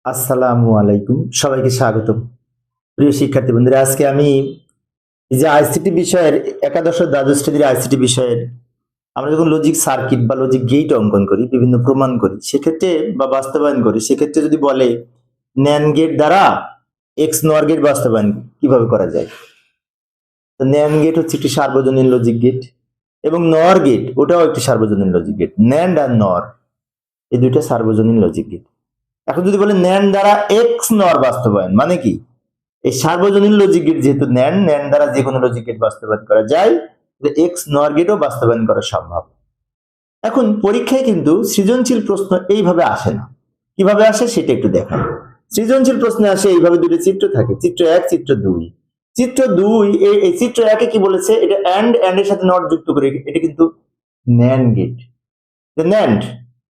আসসালামু আলাইকুম, সবাইকে স্বাগতম। প্রিয় শিক্ষার্থী বন্ধুরা, আজকে আমি এই যে আইসিটি বিষয়ের একাদশ ও দ্বাদশ শ্রেণীর আইসিটি বিষয়ের আমরা যখন লজিক সার্কিট বা লজিক গেট অঙ্কন করি, বিভিন্ন প্রমাণ করি, সেক্ষেত্রে বা বাস্তবায়ন করি, সেক্ষেত্রে যদি বলে ন্যান গেট দ্বারা এক্স নর গেট বাস্তবায়ন কিভাবে করা যায়। তো ন্যান গেট হচ্ছে একটি সার্বজনীন লজিক গেট এবং নর গেট ওটাও একটি সার্বজনীন লজিক গেট। ন্যান্ড আর নর এই দুইটা সার্বজনীন লজিক গেট। এখন যদি বলে ন্যান দ্বারা এক্স নর বাস্তবায়ন, মানে কি? এই সার্বজনীন লজিক গেট যেহেতু ন্যান দ্বারা যে কোনো লজিক গেট বাস্তবায়ন করা যায়, এক্স নর গেটও বাস্তবায়ন করা সম্ভব। এখন পরীক্ষায় কিন্তু সৃজনশীল প্রশ্ন এইভাবে আসে না। কিভাবে আসে সেটা একটু দেখাই। সৃজনশীল প্রশ্নে আসে এইভাবে দুটো চিত্র থাকে, চিত্র 1, চিত্র 2। চিত্র 2 এই চিত্র 1-এ কি বলেছে, এটা অ্যান্ড এর সাথে নট যুক্ত করে, এটা কিন্তু ন্যান্ড গেট, ন্যান্ড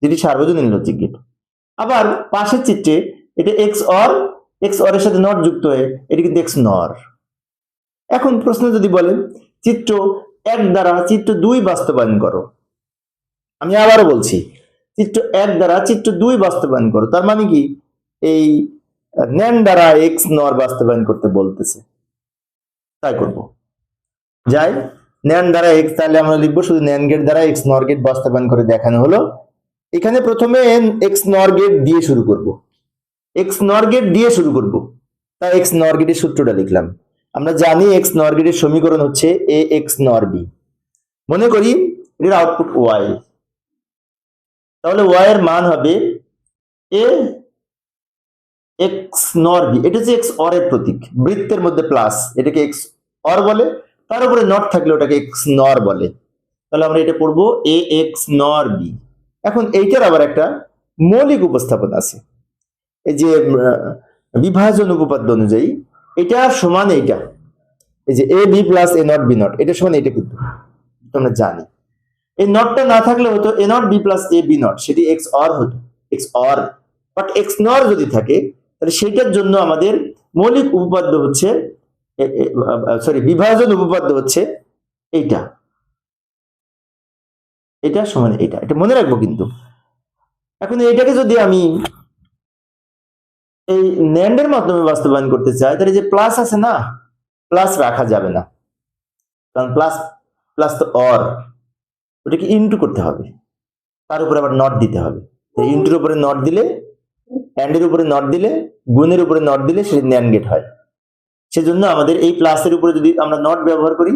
যেটি সার্বজনীন লজিক গেট। আবার পাশের চিত্রে এটা এক্স অর এর সাথে নট যুক্ত হয়ে এটা কিন্তু এক্স নর। এখন প্রশ্ন যদি বলেন চিত্র 1 দ্বারা চিত্র 2 বাস্তবায়ন করো, আমি আবারও বলছি চিত্র 1 দ্বারা চিত্র 2 বাস্তবায়ন করো, তার মানে কি এই ন্যান দ্বারা এক্স নর বাস্তবায়ন করতে বলতেছে। তাই করব, যাই ন্যান দ্বারা এক্স, তাহলে আমরা লিখবো শুধু ন্যান গেট দ্বারা এক্স নর গেট বাস্তবায়ন করে দেখানো হলো। এখানে প্রথমে এক্স নর গেট দিয়ে শুরু করব, এক্স নর গেট দিয়ে শুরু করব, তাই এক্স নর গেটের সূত্রটা লিখলাম। আমরা জানি এক্স নর গেটের সমীকরণ হচ্ছে এ এক্স নর বি। মনে করি এর আউটপুট ওয়াই, তাহলে ওয়াই এর মান হবে এ এক্স নর বি। এটা হচ্ছে এক্স অর এর প্রতীক, বৃত্তের মধ্যে প্লাস, এটাকে এক্স অর বলে, তার উপরে নট থাকলে ওটাকে এক্স নর বলে। তাহলে আমরা এটা পড়বো এ এক্স নর বি। এখন এইটার আবার একটা মৌলিক উপস্থাপন আছে, এই যে বিভাজন উপপাদ্য অনুযায়ী এটা সমান এইটা, এই যে A B plus A not B not, এটা সমান এটা, কিন্তু আমরা জানি এই নটটা না থাকলে হতো A not B plus A B not, সেটি এক্স অর হতো, XOR. But XNOR যদি থাকে তাহলে সেটার জন্য আমাদের মৌলিক উপপাদ্য হচ্ছে বিভাজন উপপাদ্য হচ্ছে এইটা, এটা সমান এটা, এটা মনে রাখবো কিন্তু। এখন এটাকে যদি আমি এই ন্যান্ডের মাধ্যমে বাস্তবায়ন করতে চাই, তাহলে যে প্লাস আছে না, প্লাস রাখা যাবে না, কারণ প্লাস প্লাস তো অর, ওটাকে ইনটু করতে হবে, তার উপরে আবার নট দিতে হবে। ইনটুর উপরে নট দিলে, অ্যান্ডের উপরে নট দিলে, গুণের উপরে নট দিলে সেটা ন্যান্ড গেট হয়। সেজন্য আমাদের এই প্লাসের উপরে যদি আমরা নট ব্যবহার করি,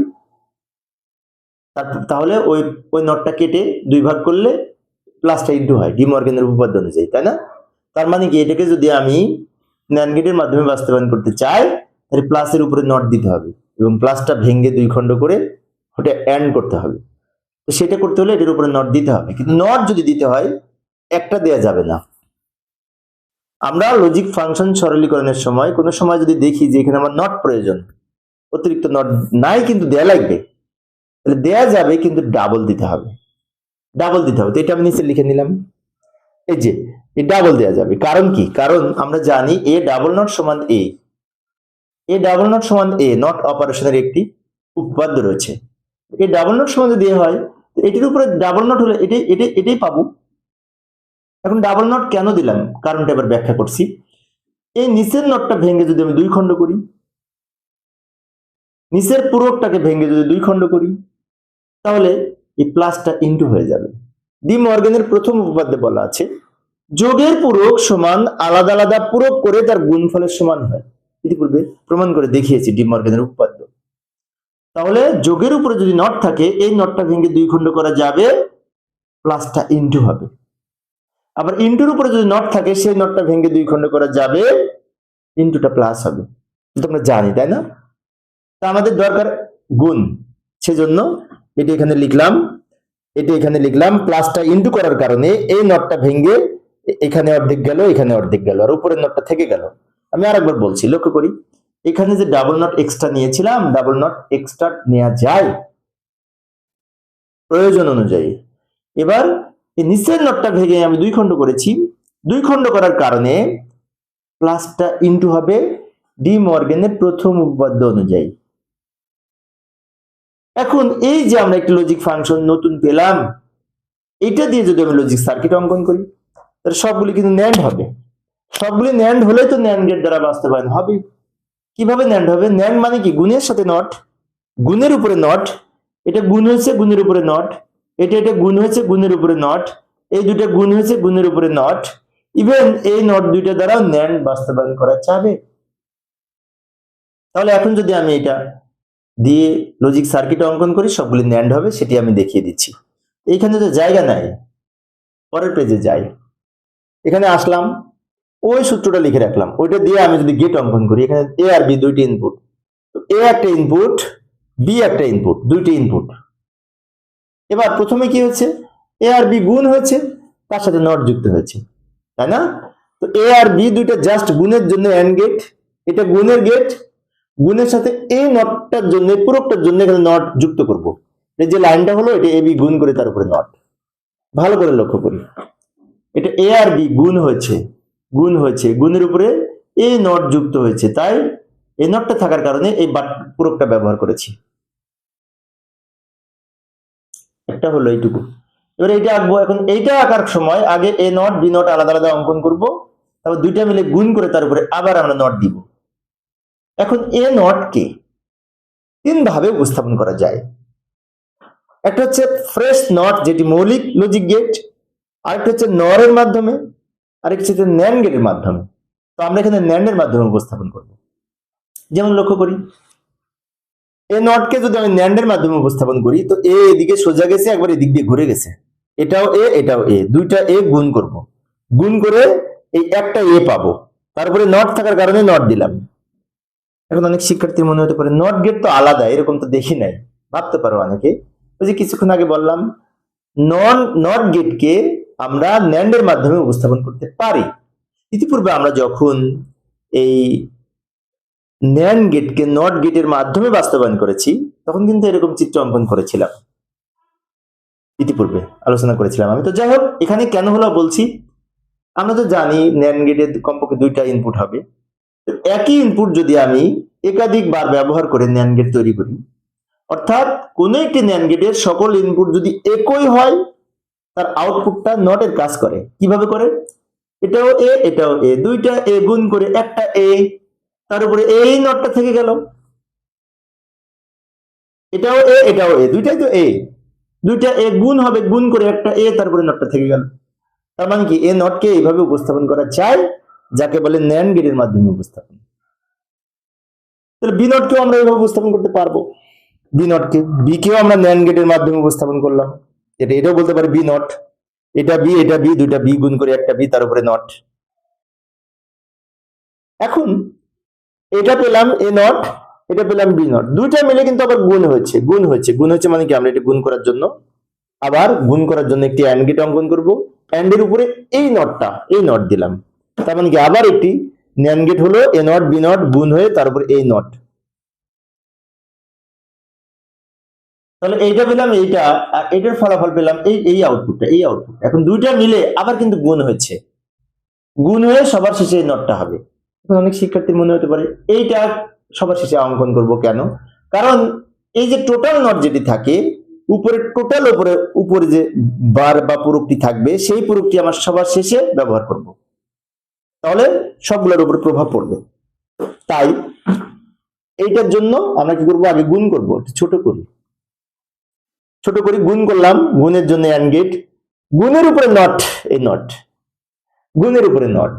তাহলে ওই ওই নটটা কেটে 2 ভাগ করলে প্লাসটা ইনটু হয় ডি মর্গানের উপপাদ্য অনুযায়ী, তাই না? তার মানে কি এটাকে যদি আমি ন্যান্ড গেটের মাধ্যমে বাস্তবায়ন করতে চাই, তাহলে প্লাসের উপরে নট দিতে হবে এবং প্লাসটা ভেঙে 2 খণ্ড করে ওটা অ্যান্ড করতে হবে। তো সেটা করতে হলে এটার উপরে নট দিতে হবে, কিন্তু নট যদি দিতে হয় একটা দেয়া যাবে না। আমরা লজিক ফাংশন সরলীকরণের সময় কোনো সময় যদি দেখি যে এখানে আমার নট প্রয়োজন, অতিরিক্ত নট নাই কিন্তু দেয়া লাগবে, তাহলে দেয়া যাবে কিন্তু ডাবল দিতে হবে, ডাবল দিতে হবে। তো এটা আমি নিচে লিখে নিলাম, এই যে এই ডাবল দেয়া যাবে। কারণ কি? কারণ আমরা জানি এ ডাবল নট সমান এ, এ ডাবল নট সমান এ, নট অপারেশনের একটি উপপাদ্য রয়েছে। এই ডাবল নট সমান যদি হয়, এটির উপরে ডাবল নট হলে এটাই পাবো। এখন ডাবল নট কেন দিলাম কারণটা এবার ব্যাখ্যা করছি। এই নিচের নটটা ভেঙে যদি আমি 2 খণ্ড করি, নিচের পূরকটাকে ভেঙে যদি 2 খণ্ড করি, তাহলে এই প্লাসটা ইনটু হয়ে যাবে। ডি মর্গানের প্রথম উপপাদ্যে বলা আছে যোগের পূরক সমান আলাদা আলাদা পূরক করে তার গুণফলের সমান হয়। ইতিপূর্বে প্রমাণ করে দেখিয়েছি ডি মর্গানের উপপাদ্য। তাহলে যোগের উপরে যদি নট থাকে, এই নটটা ভেঙে 2 খণ্ড করা যাবে, প্লাসটা ইনটু হবে। আবার ইনটুর উপরে যদি নট থাকে, সেই নটটা ভেঙে 2 খণ্ড করা যাবে, ইনটুটা প্লাস হবে। আমরা জানি, তাই না? তা আমাদের দরকার গুণ, সেজন্য এটা এখানে লিখলাম, এটা এখানে লিখলাম। প্লাসটা ইনটু করার কারণে এই নটটা ভেঙে এখানে অর্ধেক গেল, এখানে অর্ধেক গেল, আর উপরের নটটা থেকে গেল। আমি আরেকবার বলছি, লক্ষ্য করি এখানে যে ডাবল নট এক্সট্রা নিয়েছিলাম, ডাবল নট এক্সট্রা নেওয়া যায় প্রয়োজন অনুযায়ী। এবার এই নিচের নটটা ভেঙে আমি 2 খণ্ড করেছি, 2 খণ্ড করার কারণে প্লাসটা ইনটু হবে ডি মর্গানের প্রথম উপপাদ্য অনুযায়ী। এখন এই যে আমরা একটা লজিক ফাংশন নতুন পেলাম, এটা দিয়ে যদি আমি লজিক সার্কিট অঙ্কন করি, তাহলে সবগুলি কিন্তু ন্যান্ড হবে। সবগুলি ন্যান্ড হলে তো ন্যান্ড গেট দ্বারা বাস্তবায়ন হবে। কিভাবে ন্যান্ড হবে? ন্যান্ড মানে কি? গুণের সাথে নট, গুণের উপরে নট, এটা গুণ হয়েছে গুণের উপরে নট, এটা গুণ হয়েছে গুণের উপরে নট, এই দুটো গুণ হয়েছে গুণের উপরে নট, ইভেন এই নট দুইটা দ্বারা ন্যান্ড বাস্তবায়ন করা যাবে। তাহলে এখন যদি আমি এটা দিয়ে লজিক সার্কিট অঙ্কন করি, সবগুলি ন্যান্ড হবে, সেটি আমি দেখিয়ে দিচ্ছি। এইখানে তো জায়গা নাই, পরের পেজে যাই। এখানে আসলাম, ওই সূত্রটা লিখে রাখলাম, ওইটা দিয়ে আমি যদি গেট অঙ্কন করি, এখানে এ আর বি দুইটি ইনপুট, এ একটা ইনপুট, বি একটা ইনপুট, দুইটি ইনপুট। এবার প্রথমে কি হচ্ছে? এ আর বি গুণ হয়েছে, তার সাথে নট যুক্ত হয়েছে, তাই না? তো এ আর বি দুইটা জাস্ট গুণের জন্য এন্ড গেট, এটা গুণের গেট, গুণের সাথে এই নটটার জন্য, পুরোটার জন্য এখানে নট যুক্ত করব। এই যে লাইনটা হলো, এটা এ বি গুণ করে তার উপরে নট। ভালো করে লক্ষ্য করি, এটা এ আর বি গুণ হয়েছে, গুণ হয়েছে, গুণের উপরে এই নট যুক্ত হয়েছে, তাই এই নটটা থাকার কারণে এই পুরোটা ব্যবহার করেছি। একটা হলো এইটুকু। এবার এইটা আঁকবো। এখন এইটা আঁকার সময় আগে এ নট বি নট আলাদা আলাদা অঙ্কন করব, তারপর দুইটা মিলে গুণ করে তার উপরে আবার আমরা নট দিব। এখন এ নট কে তিন ভাবে উপস্থাপন করা যায়। একটা হচ্ছে ফ্রেশ নট, যেটি মৌলিক লজিক গেট, আরেকটা হচ্ছে নর এর মাধ্যমে, আরেকটা হচ্ছে ন্যান্ড গেটের মাধ্যমে। তো আমরা এখানে ন্যান্ড এর মাধ্যমে উপস্থাপন করব। যেমন লক্ষ্য করি, এ নট কে যদি আমি ন্যান্ড এর মাধ্যমে উপস্থাপন করি, তো এ এদিকে সোজা গেছে, একবার এদিক দিয়ে ঘুরে গেছে, এটাও এ এটাও এ, দুইটা এ গুণ করব, গুণ করে এই একটা এ পাবো, তারপরে নট থাকার কারণে নট দিলাম। এখন অনেক শিক্ষার্থীর মনে হতে পারে নট গেট তো আলাদা, এরকম তো দেখি নাই, ভাবতে পারো অনেকে। ওই যে কিছুক্ষণ আগে বললাম, নট গেটকে আমরা ন্যান্ড এর মাধ্যমে উপস্থাপন করতে পারি। ইতিপূর্বে আমরা যখন এই ন্যান্ড গেটকে নট গেটের মাধ্যমে বাস্তবায়ন করেছি, তখন কিন্তু এরকম চিত্র অঙ্কন করেছিলাম, ইতিপূর্বে আলোচনা করেছিলাম আমি। তো যাই হোক, এখানে কেন হলো বলছি, আমরা তো জানি ন্যান্ড গেটের কমপক্ষে দুইটা ইনপুট হবে। একই ইনপুট যদি আমি একাধিক বার ব্যবহার করে ন্যান্ড গেট তৈরি করি, অর্থাৎ কোন একটি ন্যান্ড গেটের সকল ইনপুট যদি একই হয়, তার আউটপুটটা নটের কাজ করে। কিভাবে করে? এটাও এ এটাও এ, দুইটা এ গুণ করে একটা এ, তার উপরে এই নটটা থেকে গেল, এটাও এ এটাও এ, দুইটাই তো এ, দুইটা এ গুণ হবে, গুণ করে একটা এ, তারপরে নটটা থেকে গেল। তার মানে কি, এ নটকে এইভাবে উপস্থাপন করা যায়, যাকে বলে ন্যান্ড গেটের মাধ্যমে উপস্থাপন। তাহলে বি নটকেও আমরা এইভাবে উপস্থাপন করতে পারবো। বি নটকে, বি কেও আমরা ন্যান্ড গেটের মাধ্যমে উপস্থাপন করলাম, এটাও বলতে পারি বি নট, এটা বি, দুইটা বি গুণ করে একটা বি, তার উপরে নট। এখন এটা পেলাম এ নট, এটা পেলাম বি নট, দুইটা মিলে কিন্তু আবার গুণ হয়েছে, গুণ হয়েছে মানে কি, আমরা এটা গুণ করার জন্য, আবার গুণ করার জন্য একটি অ্যান্ড গেট অঙ্কন করব, অ্যান্ড এর উপরে এই নটটা, এই নট দিলাম, তার মানে কি আবার একটি ন্যান্ড গেট হলো এ নট বি নট গুণ হয়ে তারপর এই নট। তাহলে এইটা পেলাম, এইটা আর এটার ফলাফল পেলাম এই আউটপুটটা, এই আউটপুট। এখন দুইটা মিলে আবার কিন্তু গুণ হয়েছে, গুণ হয়ে সবার শেষে এই নটটা হবে। এখন অনেক শিক্ষার্থীর মনে হতে পারে এইটা সবার শেষে অঙ্কন করব কেন? কারণ এই যে টোটাল নট যেটি থাকে উপরে, টোটাল উপরে যে বার বা পুরুকটি থাকবে, সেই পুরুকটি আমার সবার শেষে ব্যবহার করব, তাহলে সবগুলোর উপর প্রভাব পড়বে। তাই এইটার জন্য আমরা কি করব, আগে গুণ করব, ছোট করি, ছোট করি, গুণ করলাম, গুণের জন্য অ্যান্ড গেট, গুণের উপরে নট, এই নট, গুণের উপরে নট।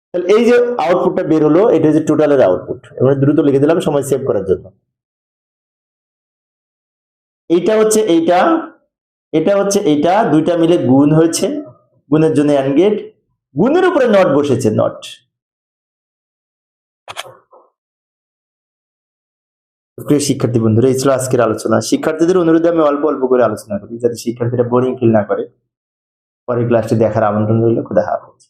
তাহলে এই যে আউটপুটটা বের হলো, এটা হচ্ছে টোটালের আউটপুট। এবার দ্রুত লিখে দিলাম সময় সেভ করার জন্য। এইটা হচ্ছে এইটা, এটা হচ্ছে এইটা, দুইটা মিলে গুণ হয়েছে, গুণের জন্য অ্যান্ড গেট, গুণের উপরে নট বসেছে, নট। প্রিয় শিক্ষার্থী বন্ধুরা, এই ছিল আজকের আলোচনা। শিক্ষার্থীদের অনুরোধে আমি অল্প অল্প করে আলোচনা করি, যাতে শিক্ষার্থীরা বোরিং ফিল না করে। পরের ক্লাসটি দেখার আমন্ত্রণ রইল। খুদা হাফেজ।